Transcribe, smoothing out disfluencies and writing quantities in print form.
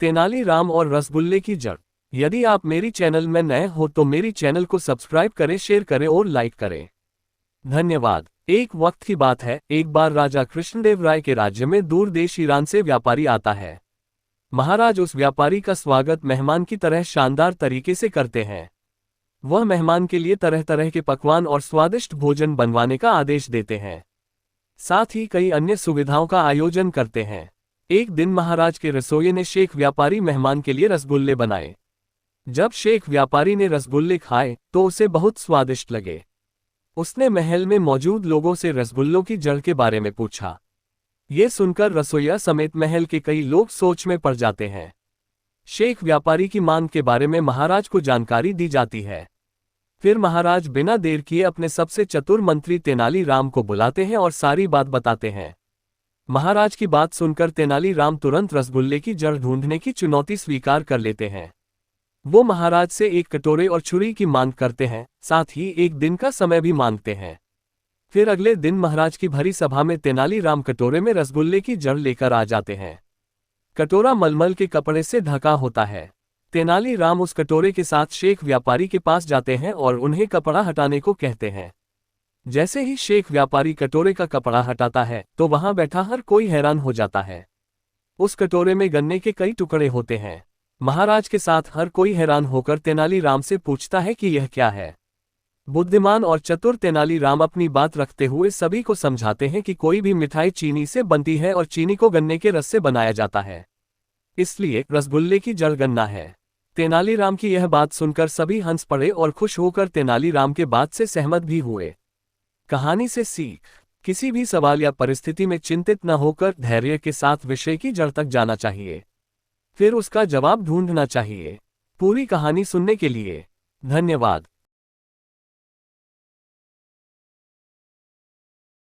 तेनालीराम और रसगुल्ले की जड़। यदि आप मेरी चैनल में नए हो तो मेरी चैनल को सब्सक्राइब करें, शेयर करें और लाइक करें। धन्यवाद। एक वक्त की बात है, एक बार राजा कृष्णदेव राय के राज्य में दूर देश ईरान से व्यापारी आता है। महाराज उस व्यापारी का स्वागत मेहमान की तरह शानदार तरीके से करते हैं। वह मेहमान के लिए तरह तरह के पकवान और स्वादिष्ट भोजन बनवाने का आदेश देते हैं। साथ ही कई अन्य सुविधाओं का आयोजन करते हैं। एक दिन महाराज के रसोइये ने शेख व्यापारी मेहमान के लिए रसगुल्ले बनाए। जब शेख व्यापारी ने रसगुल्ले खाए तो उसे बहुत स्वादिष्ट लगे। उसने महल में मौजूद लोगों से रसगुल्लों की जड़ के बारे में पूछा। ये सुनकर रसोइया समेत महल के कई लोग सोच में पड़ जाते हैं। शेख व्यापारी की मांग के बारे में महाराज को जानकारी दी जाती है। फिर महाराज बिना देर किए अपने सबसे चतुर मंत्री तेनालीराम को बुलाते हैं और सारी बात बताते हैं। महाराज की बात सुनकर तेनालीराम तुरंत रसगुल्ले की जड़ ढूंढने की चुनौती स्वीकार कर लेते हैं। वो महाराज से एक कटोरे और छुरी की मांग करते हैं, साथ ही एक दिन का समय भी मांगते हैं। फिर अगले दिन महाराज की भरी सभा में तेनालीराम कटोरे में रसगुल्ले की जड़ लेकर आ जाते हैं। कटोरा मलमल के कपड़े से ढका होता है। तेनालीराम उस कटोरे के साथ शेख व्यापारी के पास जाते हैं और उन्हें कपड़ा हटाने को कहते हैं। जैसे ही शेख व्यापारी कटोरे का कपड़ा हटाता है तो वहां बैठा हर कोई हैरान हो जाता है। उस कटोरे में गन्ने के कई टुकड़े होते हैं। महाराज के साथ हर कोई हैरान होकर तेनालीराम से पूछता है कि यह क्या है। बुद्धिमान और चतुर तेनालीराम अपनी बात रखते हुए सभी को समझाते हैं कि कोई भी मिठाई चीनी से बनती है और चीनी को गन्ने के रस से बनाया जाता है, इसलिए रसगुल्ले की जड़ गन्ना है। तेनालीराम की यह बात सुनकर सभी हंस पड़े और खुश होकर तेनालीराम के बात से सहमत भी हुए। कहानी से सीख। किसी भी सवाल या परिस्थिति में चिंतित न होकर धैर्य के साथ विषय की जड़ तक जाना चाहिए, फिर उसका जवाब ढूंढना चाहिए। पूरी कहानी सुनने के लिए धन्यवाद।